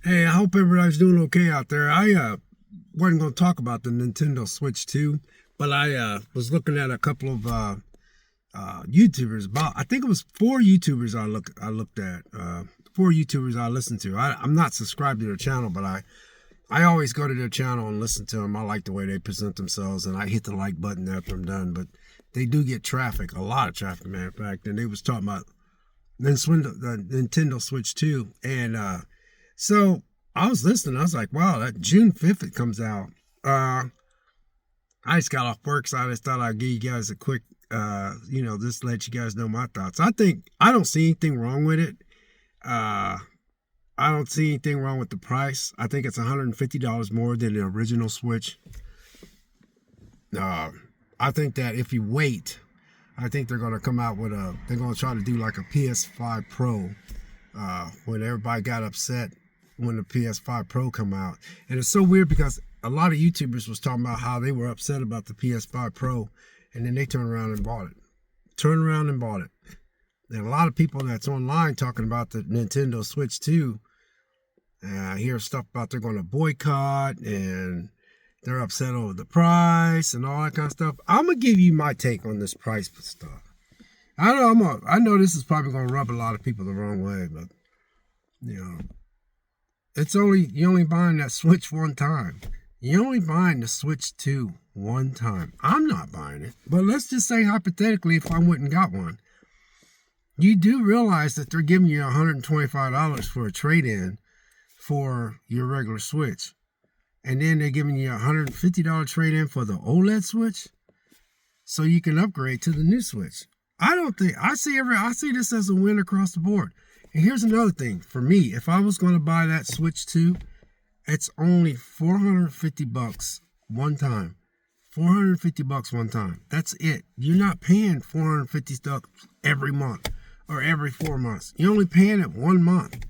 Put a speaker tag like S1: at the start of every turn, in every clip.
S1: Hey, I hope everybody's doing okay out there. I wasn't going to talk about the Nintendo Switch 2, but I was looking at a couple of YouTubers. About I think it was four YouTubers I looked at. Four YouTubers I listened to. I'm not subscribed to their channel, but I always go to their channel and listen to them. I like the way they present themselves, and I hit the like button after I'm done. But they do get traffic, a lot of traffic, matter of fact. And they was talking about the Nintendo Switch 2, and so I was listening. I was like, wow, that June 5th it comes out. I just got off work, so I just thought I'd give you guys a quick, just let you guys know my thoughts. I don't see anything wrong with it. Uh, I don't see anything wrong with the price. I think it's $150 more than the original Switch. Uh, I think that if you wait, I think they're going to come out with they're going to try to do like a PS5 Pro. When everybody got upset when the PS5 Pro come out. And it's so weird because a lot of YouTubers was talking about how they were upset about the PS5 Pro, and then they turned around and bought it. And a lot of people that's online talking about the Nintendo Switch 2, hear stuff about they're going to boycott and they're upset over the price and all that kind of stuff. I'm going to give you my take on this price stuff. I know this is probably going to rub a lot of people the wrong way, but, you're only buying that Switch one time. You're only buying the Switch 2 one time. I'm not buying it. But let's just say hypothetically, if I went and got one, you do realize that they're giving you $125 for a trade-in for your regular Switch. And then they're giving you a $150 trade-in for the OLED Switch, so you can upgrade to the new Switch. I see this as a win across the board. And here's another thing. For me, if I was going to buy that Switch 2, it's only $450 one time. $450 one time. That's it. You're not paying $450 every month or every 4 months. You're only paying it 1 month.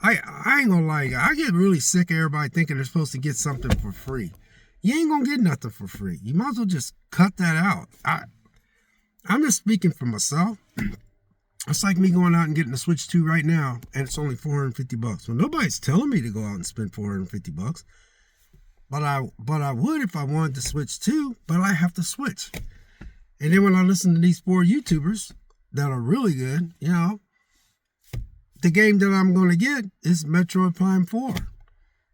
S1: I ain't gonna lie, I get really sick of everybody thinking they're supposed to get something for free. You ain't gonna get nothing for free. You might as well just cut that out. I'm just speaking for myself. It's like me going out and getting a Switch 2 right now, and it's only $450. Well, nobody's telling me to go out and spend $450. But I would if I wanted to Switch 2, but I have to switch. And then when I listen to these four YouTubers that are really good, the game that I'm going to get is Metroid Prime 4.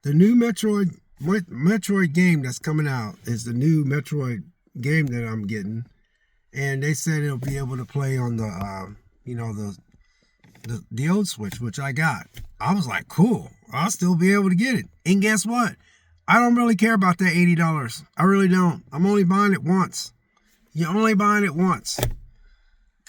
S1: The new Metroid game that's coming out is the new Metroid game that I'm getting. And they said it'll be able to play on the the old Switch, which I got. I was like, cool, I'll still be able to get it. And guess what? I don't really care about that $80. I really don't. I'm only buying it once. You're only buying it once.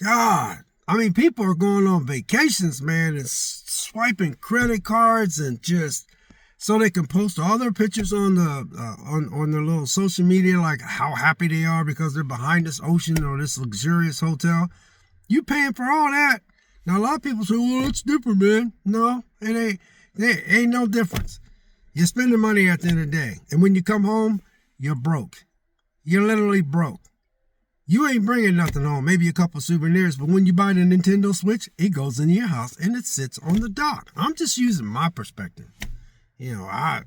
S1: God. I mean, people are going on vacations, man, and swiping credit cards and just so they can post all their pictures on the on their little social media, like how happy they are because they're behind this ocean or this luxurious hotel. You paying for all that. Now, a lot of people say, well, it's different, man. No, it ain't. There ain't no difference. You're spending money at the end of the day. And when you come home, you're broke. You're literally broke. You ain't bringing nothing home, maybe a couple souvenirs, but when you buy the Nintendo Switch, it goes in your house and it sits on the dock. I'm just using my perspective. I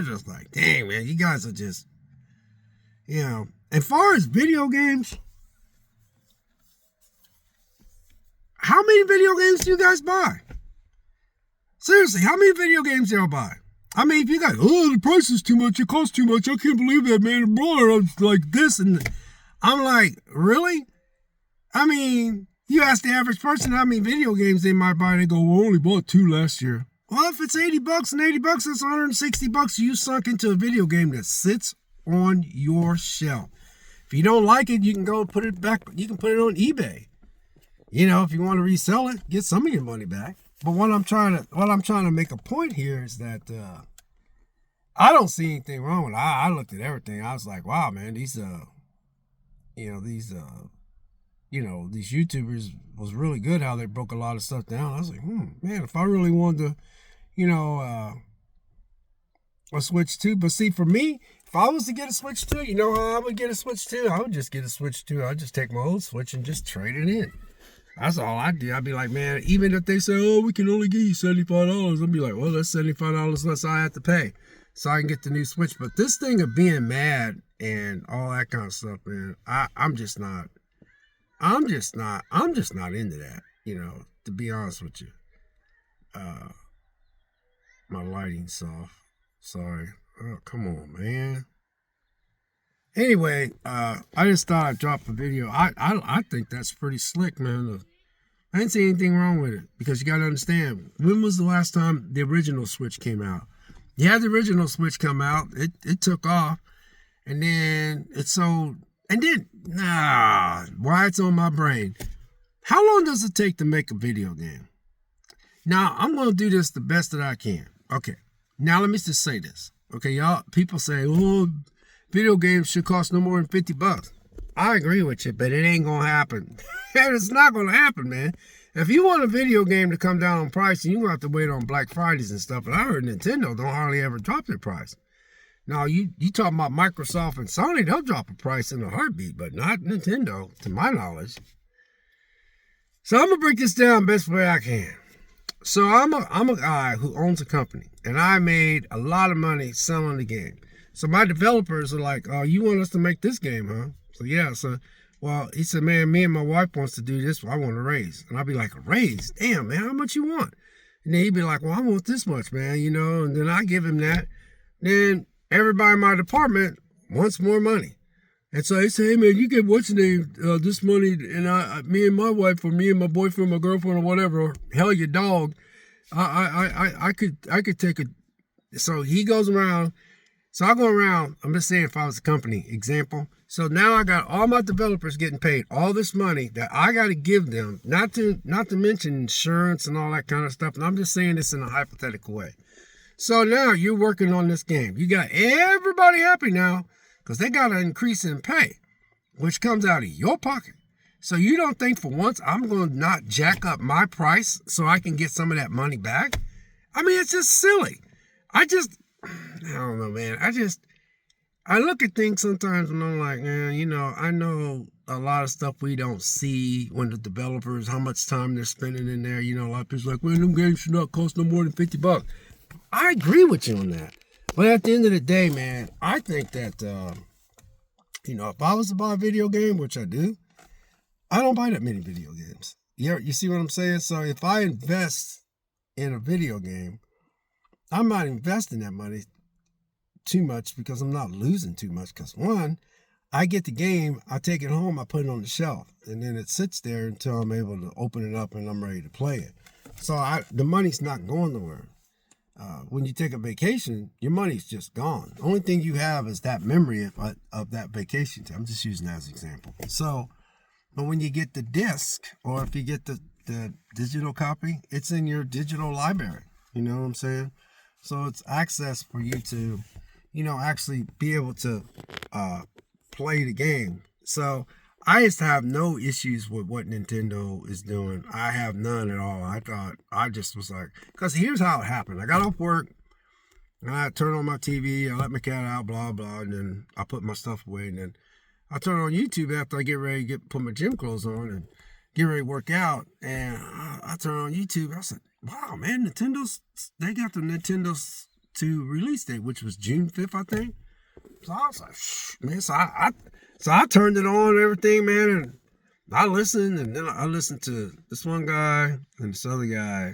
S1: just like, dang, man, you guys are just, as far as video games, how many video games do you guys buy? Seriously, how many video games do y'all buy? I mean, if you guys, the price is too much, it costs too much, I can't believe that, man, I'm like this, and I'm like, really? I mean, you ask the average person how many video games they might buy, they go, well, I only bought 2 last year. Well, if it's $80 and $80, that's $160 you sunk into a video game that sits on your shelf. If you don't like it, you can go put it back, you can put it on eBay. If you want to resell it, get some of your money back. But what I'm trying to make a point here is that I don't see anything wrong with it. I looked at everything. I was like, wow, man, these YouTubers was really good how they broke a lot of stuff down. I was like, man, if I really wanted to, a Switch 2. But see, for me, if I was to get a Switch 2, how I would get a Switch 2? I would just get a Switch 2. I'd just take my old Switch and just trade it in. That's all I do. I'd be like, man, even if they say, oh, we can only give you $75, I'd be like, well, that's $75 less I have to pay so I can get the new Switch. But this thing of being mad and all that kind of stuff, man, I'm just not into that, to be honest with you. My lighting's off. Sorry. Oh, come on, man. Anyway, I just thought I'd drop a video. I think that's pretty slick, man. I didn't see anything wrong with it because you got to understand, when was the last time the original Switch came out? You had the original Switch come out. It took off, and then it sold. And then, why it's on my brain. How long does it take to make a video game? Now, I'm going to do this the best that I can. Okay. Now, let me just say this. Okay, y'all, people say, oh, video games should cost no more than $50. I agree with you, but it ain't going to happen. It's not going to happen, man. If you want a video game to come down on price, you're going to have to wait on Black Fridays and stuff. But I heard Nintendo don't hardly ever drop their price. Now, you talking about Microsoft and Sony, they'll drop a price in a heartbeat, but not Nintendo, to my knowledge. So I'm going to break this down best way I can. So I'm a guy who owns a company, and I made a lot of money selling the game. So my developers are like, oh, you want us to make this game, huh? So yeah, so, well, he said, man, me and my wife wants to do this, well, I want a raise. And I'll be like, a raise? Damn, man, how much you want? And then he'd be like, well, I want this much, man, and then I give him that. Then everybody in my department wants more money. And so they say, hey, man, you get what's the name, this money, and me and my wife, or me and my boyfriend, my girlfriend, or whatever, or hell, your dog, I could take a, so he goes around, so I go around, I'm just saying if I was a company, example, so now I got all my developers getting paid all this money that I got to give them, not to mention insurance and all that kind of stuff, and I'm just saying this in a hypothetical way. So now you're working on this game. You got everybody happy now because they got an increase in pay, which comes out of your pocket. So you don't think for once I'm going to not jack up my price so I can get some of that money back? I mean, it's just silly. I don't know, man. I look at things sometimes and I'm like, man, I know a lot of stuff we don't see when the developers, how much time they're spending in there. A lot of people are like, well, them games should not cost no more than $50. I agree with you on that. But at the end of the day, man, I think that, if I was to buy a video game, which I do, I don't buy that many video games. You see what I'm saying? So if I invest in a video game, I'm not investing that money too much because I'm not losing too much. Because one, I get the game, I take it home, I put it on the shelf, and then it sits there until I'm able to open it up and I'm ready to play it. So the money's not going nowhere. When you take a vacation, your money's just gone. The only thing you have is that memory of that vacation. I'm just using that as an example. So, but when you get the disc, or if you get the digital copy, it's in your digital library. You know what I'm saying? So it's access for you to, actually be able to play the game. So I used to have no issues with what Nintendo is doing. I have none at all. I just was like, because here's how it happened. I got off work, and I turned on my TV, I let my cat out, blah, blah, and then I put my stuff away, and then I turn on YouTube after I get ready to put my gym clothes on and get ready to work out, and I turn on YouTube. I said, wow, man, they got the Nintendo 2 release date, which was June 5th, I think. So I was like, man, so I turned it on and everything, man, and I listened, and then I listened to this one guy and this other guy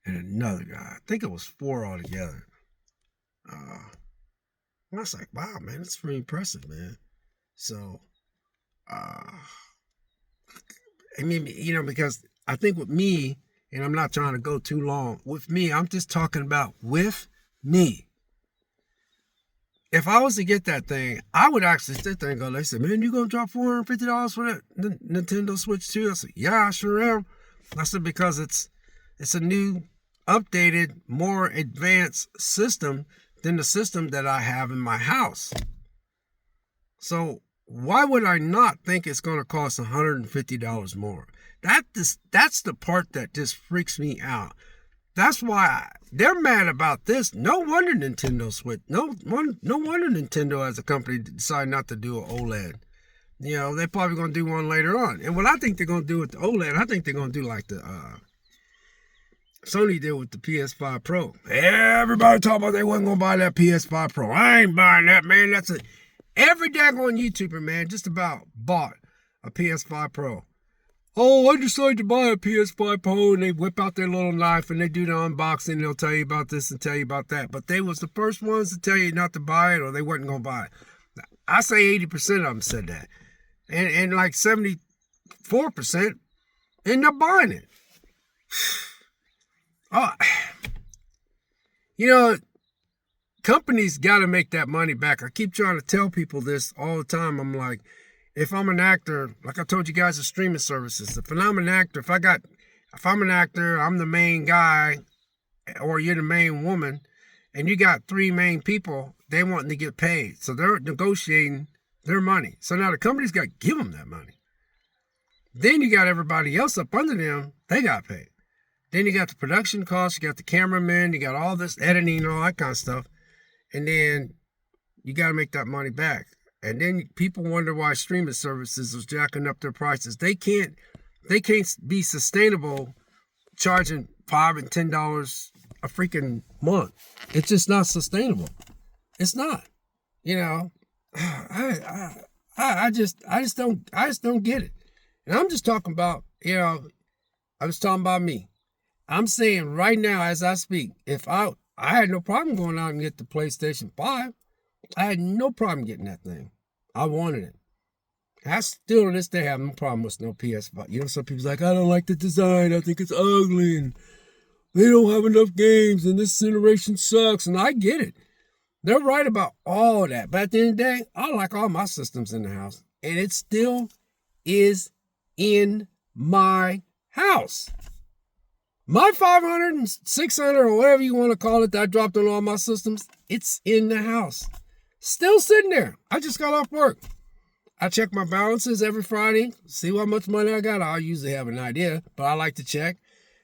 S1: and another guy. I think it was 4 altogether. And I was like, wow, man, it's pretty impressive, man. So, I mean, because I think with me, and I'm not trying to go too long, with me, I'm just talking about with me. If I was to get that thing, I would actually sit there and go, they said, man, you going to drop $450 for that Nintendo Switch 2? I said, yeah, I sure am. I said, because it's a new, updated, more advanced system than the system that I have in my house. So why would I not think it's going to cost $150 more? That's the part that just freaks me out. That's why they're mad about this. No wonder Nintendo Switch. No wonder Nintendo as a company decided not to do an OLED. You know, they're probably going to do one later on. And what I think they're going to do with the OLED, I think they're going to do like the Sony did with the PS5 Pro. Everybody talking about they wasn't going to buy that PS5 Pro. I ain't buying that, man. That's a... Every daggone YouTuber, man, just about bought a PS5 Pro. Oh, I decided to buy a PS5 Pro, and they whip out their little knife and they do the unboxing. And they'll tell you about this and tell you about that. But they was the first ones to tell you not to buy it, or they wasn't going to buy it. I say 80% of them said that. And like 74% end up buying it. Oh, you know, companies got to make that money back. I keep trying to tell people this all the time. I'm like, if I'm an actor, like I told you guys, the streaming services. If I'm an actor, if I'm an actor, I'm the main guy, or you're the main woman, and you got three main people, they wanting to get paid. So they're negotiating their money. So now the company's got to give them that money. Then you got everybody else up under them, they got paid. Then you got the production costs, you got the cameramen, you got all this editing, all that kind of stuff. And then you got to make that money back. And then people wonder why streaming services are jacking up their prices. They can't be sustainable charging $5 and $10 a freaking month. It's just not sustainable. It's not. You know, I just don't get it. And I'm just talking about, you know, I was talking about me. I'm saying right now as I speak, if I had no problem going out and get the PlayStation 5. I had no problem getting that thing. I wanted it. I still to this day have no problem with no PS5. You know, some people's like, I don't like the design. I think it's ugly and they don't have enough games and this generation sucks. And I get it. They're right about all that. But at the end of the day, I like all my systems in the house. And it still is in my house. My 500 and 600 or whatever you want to call it that I dropped on all my systems, it's in the house. Still sitting there. I just got off work. I check my balances every Friday, see how much money I got. I usually have an idea, but I like to check.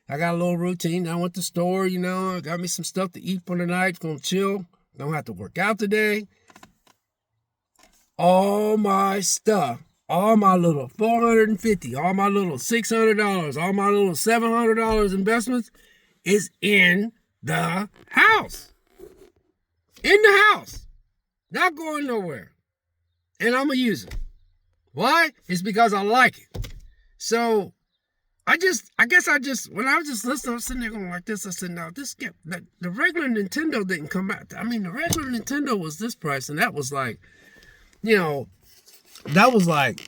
S1: I got a little routine. I went to the store, you know, I got me some stuff to eat for the night, gonna chill. Don't have to work out today. All my stuff, all my little $450, all my little $600, all my little $700 investments is in the house. In the house. Not going nowhere. And I'm going to use it. Why? It's because I like it. So, when I was just listening, I was sitting there going like this. I said, no, the regular Nintendo didn't come out. I mean, the regular Nintendo was this price, and that was like, you know, that was like,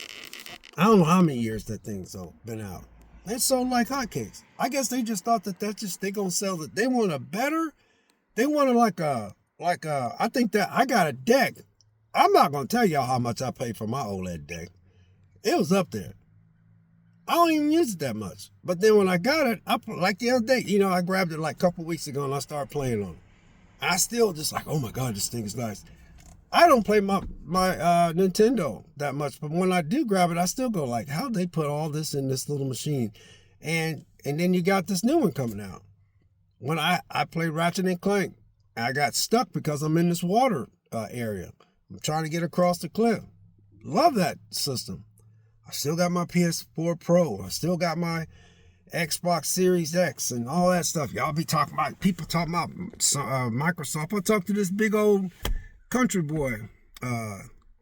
S1: I don't know how many years that thing's been out. They sold like hotcakes. I guess they just thought that they gonna sell it. They want I think that I got a deck. I'm not gonna tell y'all how much I paid for my OLED deck. It was up there. I don't even use it that much. But then when I got it, like the other day, you know, I grabbed it like a couple weeks ago and I started playing on it. I still just like, oh my God, this thing is nice. I don't play my Nintendo that much, but when I do grab it, I still go like, how'd they put all this in this little machine? And then you got this new one coming out. When I played Ratchet and Clank, I got stuck because I'm in this water area. I'm trying to get across the cliff. Love that system. I still got my PS4 Pro. I still got my Xbox Series X and all that stuff. Y'all be talking about, people talking about Microsoft. I talked to this big old country boy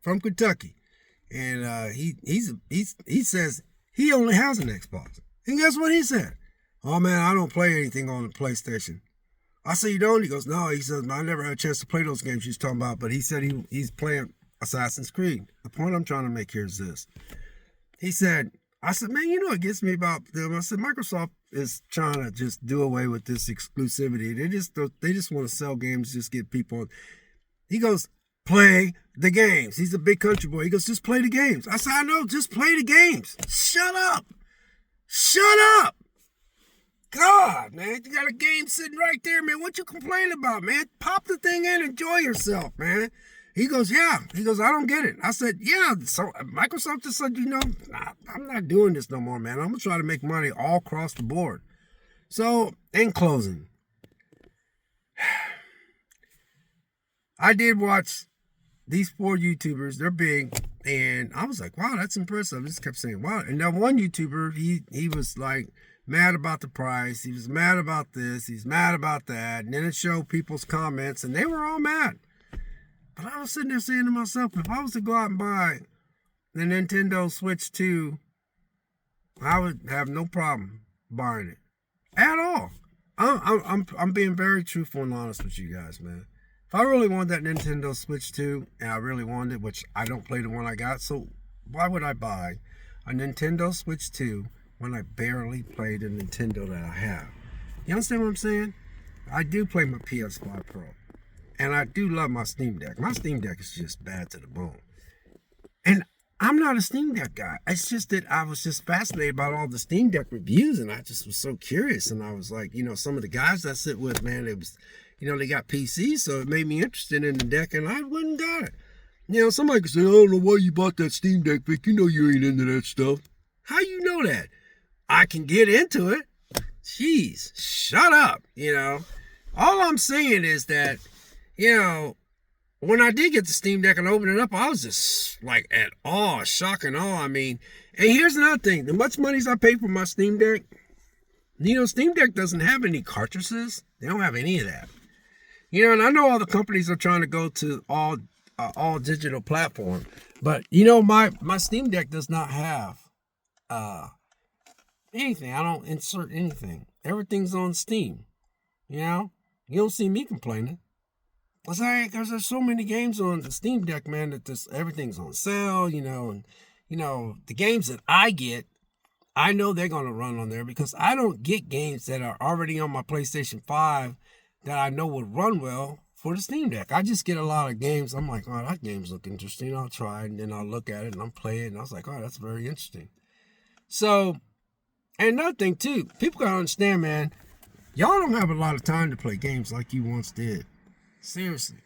S1: from Kentucky, and he says he only has an Xbox. And guess what he said? Oh man, I don't play anything on the PlayStation. I said, you don't? He goes, no. He says, I never had a chance to play those games she's talking about, but he said he's playing Assassin's Creed. The point I'm trying to make here is this. He said, I said, man, you know what gets me about them? I said, Microsoft is trying to just do away with this exclusivity. They just want to sell games, just get people. He goes, play the games. He's a big country boy. He goes, just play the games. I said, I know, just play the games. Shut up. Shut up. God, man, you got a game sitting right there, man. What you complaining about, man? Pop the thing in, enjoy yourself, man. He goes, yeah. He goes, I don't get it. I said, yeah. So Microsoft just said, I'm not doing this no more, man. I'm going to try to make money all across the board. So, in closing, I did watch these 4 YouTubers. They're big. And I was like, wow, that's impressive. I just kept saying, wow. And that one YouTuber, he was like mad about the price. He was mad about this. He's mad about that. And then it showed people's comments, and they were all mad. But I was sitting there saying to myself, if I was to go out and buy the Nintendo Switch 2, I would have no problem buying it at all. I'm being very truthful and honest with you guys, man. If I really wanted that Nintendo Switch 2, and I really wanted it, which I don't play the one I got, so why would I buy a Nintendo Switch 2 when I barely play the Nintendo that I have? You understand what I'm saying? I do play my PS5 Pro, and I do love my Steam Deck. My Steam Deck is just bad to the bone. And I'm not a Steam Deck guy. It's just that I was just fascinated about all the Steam Deck reviews, and I just was so curious. And I was like, some of the guys I sit with, man, it was, they got PCs, so it made me interested in the deck, and I went and got it. Somebody could say, I don't know why you bought that Steam Deck, Vic. You know you ain't into that stuff. How you know that? I can get into it. Jeez, shut up, All I'm saying is that, when I did get the Steam Deck and open it up, I was just like at awe, shock and awe. I mean, and here's another thing. The much money I paid for my Steam Deck, Steam Deck doesn't have any cartridges. They don't have any of that. And I know all the companies are trying to go to all digital platform, but my Steam Deck does not have anything. I don't insert anything. Everything's on Steam. You don't see me complaining. Because there's so many games on the Steam Deck, man, that everything's on sale, and the games that I get, I know they're going to run on there because I don't get games that are already on my PlayStation 5 that I know would run well for the Steam Deck. I just get a lot of games. I'm like, oh, that game's look interesting. I'll try it, and then I'll look at it, and I'll play it, and I was like, oh, that's very interesting. So, and another thing, too, people got to understand, man, y'all don't have a lot of time to play games like you once did. Seriously.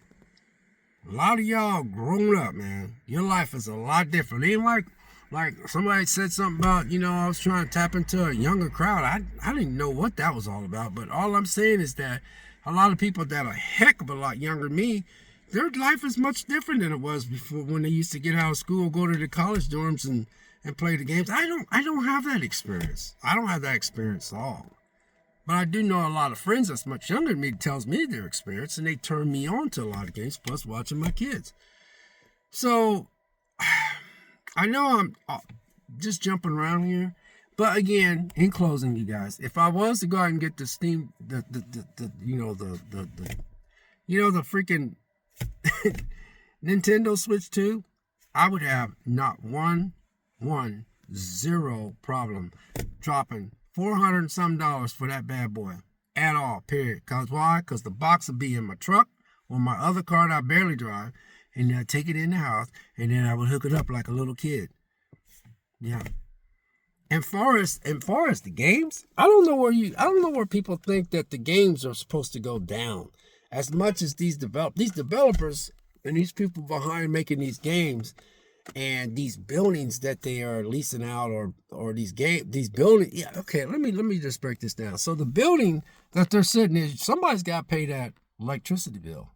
S1: A lot of y'all grown up, man. Your life is a lot different. Even like somebody said something about, I was trying to tap into a younger crowd. I didn't know what that was all about. But all I'm saying is that a lot of people that are a heck of a lot younger than me, their life is much different than it was before when they used to get out of school, go to the college dorms and play the games. I don't have that experience. I don't have that experience at all. But I do know a lot of friends that's much younger than me tells me their experience, and they turn me on to a lot of games, plus watching my kids. So, I know I'm just jumping around here, but again, in closing, you guys, if I was to go out and get the Steam, the freaking Nintendo Switch 2, I would have not zero problem dropping $400 and some for that bad boy at all, period. Cause why? Because the box will be in my truck or my other car that I barely drive, and then I take it in the house, and then I would hook it up like a little kid. Yeah. And far as the games, I don't know where people think that the games are supposed to go down. As much as these developers and these people behind making these games and these buildings that they are leasing out or these buildings. Yeah, okay, let me just break this down. So the building that they're sitting in, somebody's got to pay that electricity bill.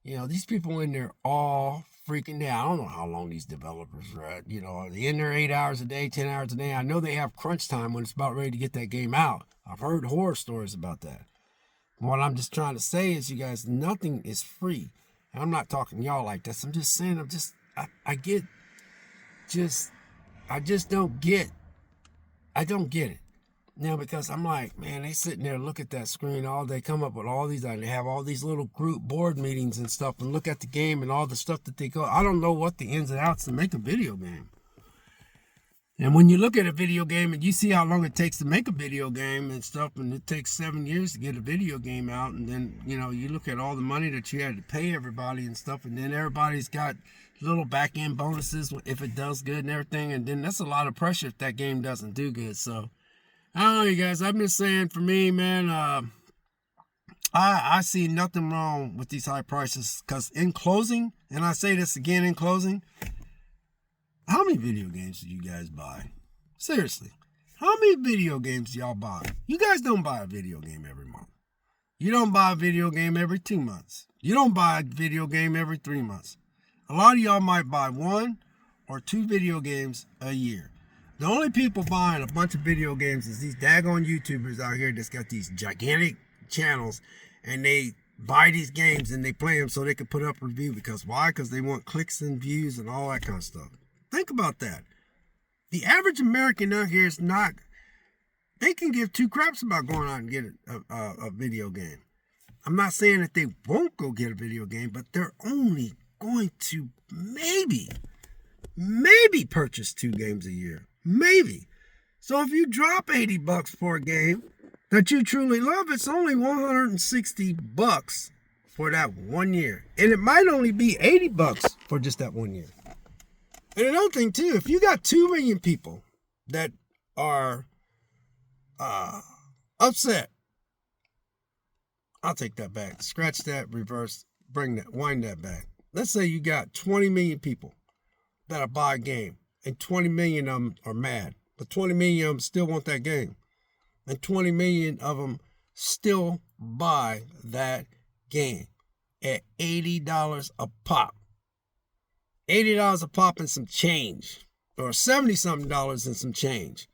S1: These people in there all freaking out. I don't know how long these developers are at. Are they in there 8 hours a day, 10 hours a day? I know they have crunch time when it's about ready to get that game out. I've heard horror stories about that. What I'm just trying to say is, you guys, nothing is free. And I'm not talking to y'all like this. I'm just saying, I don't get it. Now, because I'm like, man, they sitting there, look at that screen all day, come up with all these, and they have all these little group board meetings and stuff, and look at the game and all the stuff that they go. I don't know what the ins and outs to make a video game. And when you look at a video game and you see how long it takes to make a video game and stuff, and it takes 7 years to get a video game out, and then, you look at all the money that you had to pay everybody and stuff, and then everybody's got little back end bonuses if it does good and everything, and then that's a lot of pressure if that game doesn't do good. So I don't know, you guys, I've been saying, for me, man, I see nothing wrong with these high prices, because in closing, and I say this again in closing, how many video games do you guys buy? Seriously, how many video games do y'all buy? You guys don't buy a video game every month. You don't buy a video game every 2 months. You don't buy a video game every 3 months. A lot of y'all might buy one or 2 video games a year. The only people buying a bunch of video games is these daggone YouTubers out here that's got these gigantic channels, and they buy these games and they play them so they can put up a review. Because why? Because they want clicks and views and all that kind of stuff. Think about that. The average American out here is not, they can give 2 craps about going out and get a video game. I'm not saying that they won't go get a video game, but they're only going to maybe purchase 2 games a year. Maybe. So if you drop $80 for a game that you truly love, it's only $160 for that 1 year. And it might only be $80 for just that 1 year. And another thing too, if you got 2 million people that are upset, I'll take that back. Scratch that, reverse, wind that back. Let's say you got 20 million people that'll buy a game, and 20 million of them are mad, but 20 million of them still want that game, and 20 million of them still buy that game at $80 a pop. $80 a pop and some change, or $70-something and some change,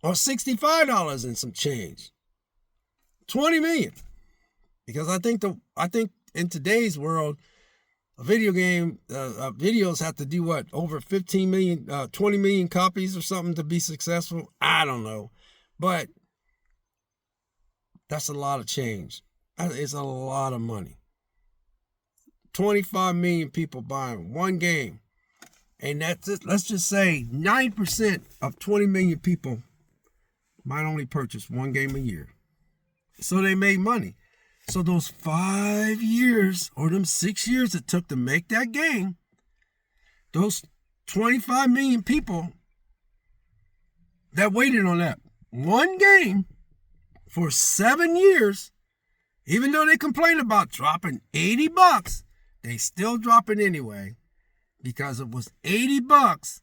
S1: or $65 and some change. 20 million. Because I think in today's world, a video game, videos have to do what, over 15 million, 20 million copies or something to be successful. I don't know, but that's a lot of change. It's a lot of money. 25 million people buying one game, and that's it. Let's just say 9% of 20 million people might only purchase one game a year. So they made money. So those 5 years or them 6 years it took to make that game, those 25 million people that waited on that one game for 7 years, even though they complained about dropping $80, they still drop it anyway, because it was $80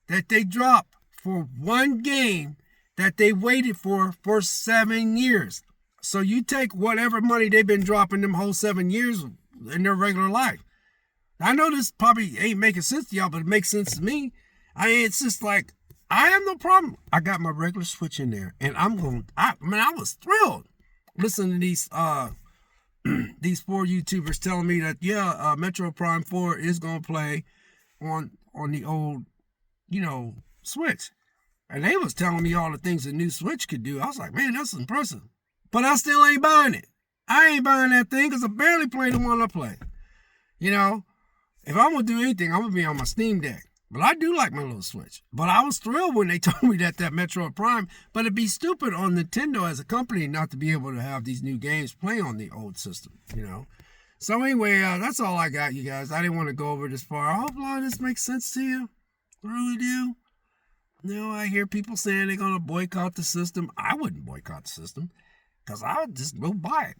S1: that they dropped for one game that they waited for 7 years. So you take whatever money they've been dropping them whole 7 years in their regular life. I know this probably ain't making sense to y'all, but it makes sense to me. It's just like, I have no problem. I got my regular Switch in there, and I was thrilled listening to these 4 YouTubers telling me that, Metro Prime 4 is going to play on the old, Switch. And they was telling me all the things the new Switch could do. I was like, man, that's impressive. But I still ain't buying it. I ain't buying that thing because I barely play the one I play. If I'm going to do anything, I'm going to be on my Steam Deck. But I do like my little Switch. But I was thrilled when they told me that Metro Prime. But it'd be stupid on Nintendo as a company not to be able to have these new games play on the old system, So anyway, that's all I got, you guys. I didn't want to go over this far. I hope a lot of this makes sense to you. I really do. I hear people saying they're going to boycott the system. I wouldn't boycott the system. Because I would just go buy it.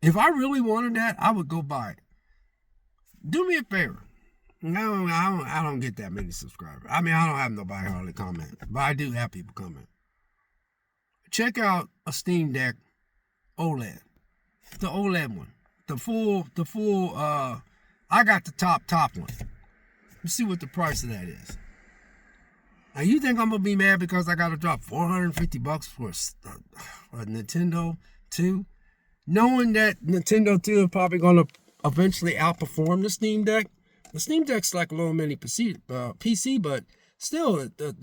S1: If I really wanted that, I would go buy it. Do me a favor. I don't get that many subscribers. I don't have nobody hardly comment. But I do have people comment. Check out a Steam Deck OLED. The OLED one. The full, I got the top one. Let's see what the price of that is. Now, you think I'm going to be mad because I got to drop $450 for a Nintendo 2? Knowing that Nintendo 2 is probably going to eventually outperform the Steam Deck. The Steam Deck's like a little mini PC, but still, the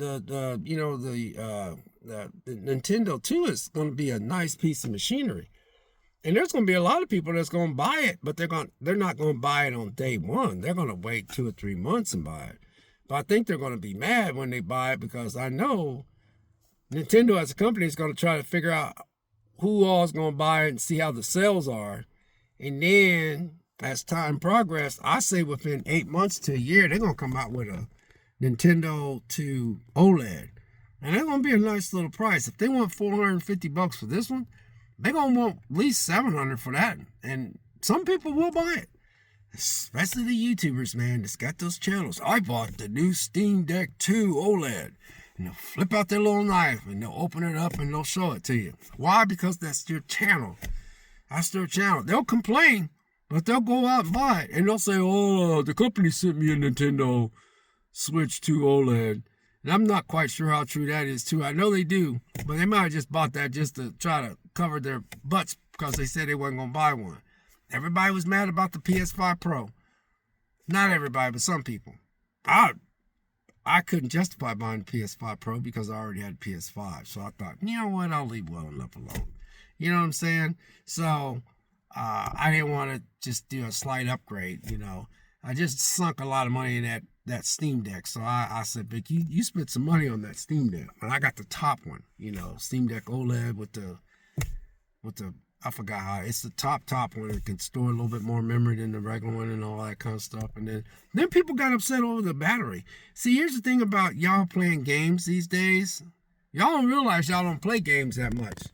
S1: Nintendo 2 is going to be a nice piece of machinery. And there's going to be a lot of people that's going to buy it, but they're not going to buy it on day one. They're going to wait 2 or 3 months and buy it. But I think they're going to be mad when they buy it, because I know Nintendo as a company is going to try to figure out who all is going to buy it and see how the sales are. And then as time progresses, I say within 8 months to a year, they're going to come out with a Nintendo 2 OLED. And they're going to be a nice little price. If they want $450 for this one, they're going to want at least $700 for that. And some people will buy it. Especially the YouTubers, man, that's got those channels. I bought the new Steam Deck 2 OLED. And they'll flip out their little knife and they'll open it up and they'll show it to you. Why? Because that's your channel. That's their channel. They'll complain, but they'll go out and buy it. And they'll say, the company sent me a Nintendo Switch to OLED. And I'm not quite sure how true that is too. I know they do, but they might have just bought that just to try to cover their butts because they said they wasn't going to buy one. Everybody was mad about the PS5 Pro. Not everybody, but some people. I couldn't justify buying the PS5 Pro because I already had a PS5. So I thought, you know what, I'll leave well enough alone. You know what I'm saying? So I didn't want to just do a slight upgrade, you know. I just sunk a lot of money in that Steam Deck. So I said, Vic, you spent some money on that Steam Deck. And I got the top one, you know, Steam Deck OLED with the I forgot how, it's the top one. It can store a little bit more memory than the regular one and all that kind of stuff. And then people got upset over the battery. See, here's the thing about y'all playing games these days. Y'all don't realize y'all don't play games that much.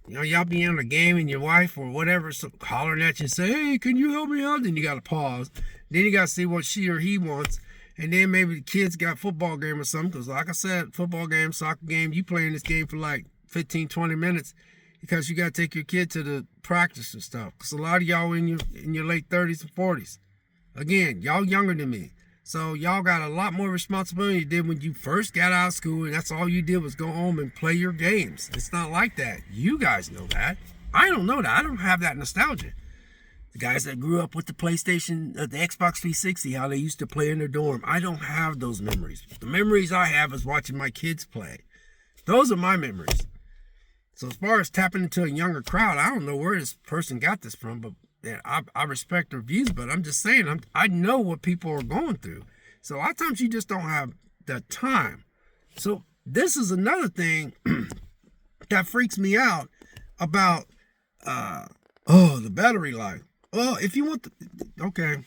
S1: You know, y'all be in a game and your wife or whatever hollering at you and say, hey, can you help me out? Then you got to pause. Then you got to see what she or he wants. And then maybe the kids got a football game or something. Because like I said, football game, soccer game, you playing this game for like 15, 20 minutes because you got to take your kid to the practice and stuff. Because a lot of y'all in your late 30s and 40s. Again, y'all younger than me. So y'all got a lot more responsibility than you did when you first got out of school and that's all you did was go home and play your games. It's not like that. You guys know that. I don't know that. I don't have that nostalgia. The guys that grew up with the PlayStation, the Xbox 360, how they used to play in their dorm. I don't have those memories. The memories I have is watching my kids play. Those are my memories. So as far as tapping into a younger crowd, I don't know where this person got this from, but yeah, I respect their views, but I'm just saying, I know what people are going through. So a lot of times you just don't have the time. So this is another thing that freaks me out about, the battery life. Well, if you want okay,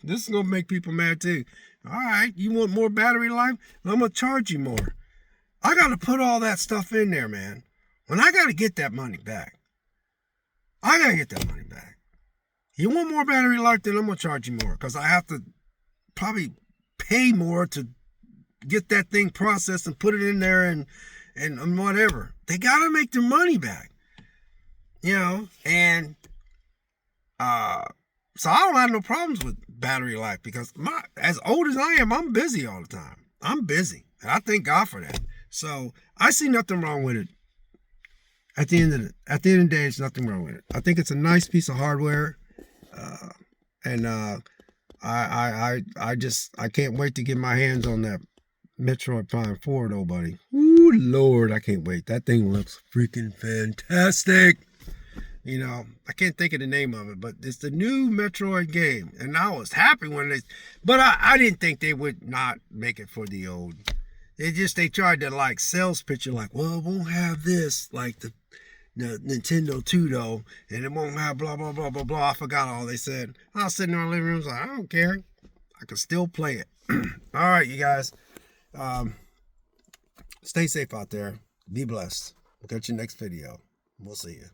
S1: this is going to make people mad too. All right, you want more battery life? I'm going to charge you more. I got to put all that stuff in there, man. When I got to get that money back. I got to get that money back. You want more battery life, then I'm going to charge you more. Because I have to probably pay more to get that thing processed and put it in there and whatever. They got to make their money back. You know, and so I don't have no problems with battery life because as old as I am, I'm busy all the time. I'm busy. And I thank God for that. So I see nothing wrong with it. At the end of the day, there's nothing wrong with it. I think it's a nice piece of hardware. I can't wait to get my hands on that Metroid Prime 4 though, buddy. Ooh, Lord, I can't wait. That thing looks freaking fantastic. You know, I can't think of the name of it, but it's the new Metroid game. And I was happy when but I didn't think they would not make it for the old. They tried to like sales pitch it like, well, it won't have this, like the Nintendo 2 though, and it won't have blah, blah, blah, blah, blah. I forgot all they said. I was sitting in our living room, like, I don't care. I can still play it. All right, you guys. Stay safe out there. Be blessed. We'll catch you next video. We'll see you.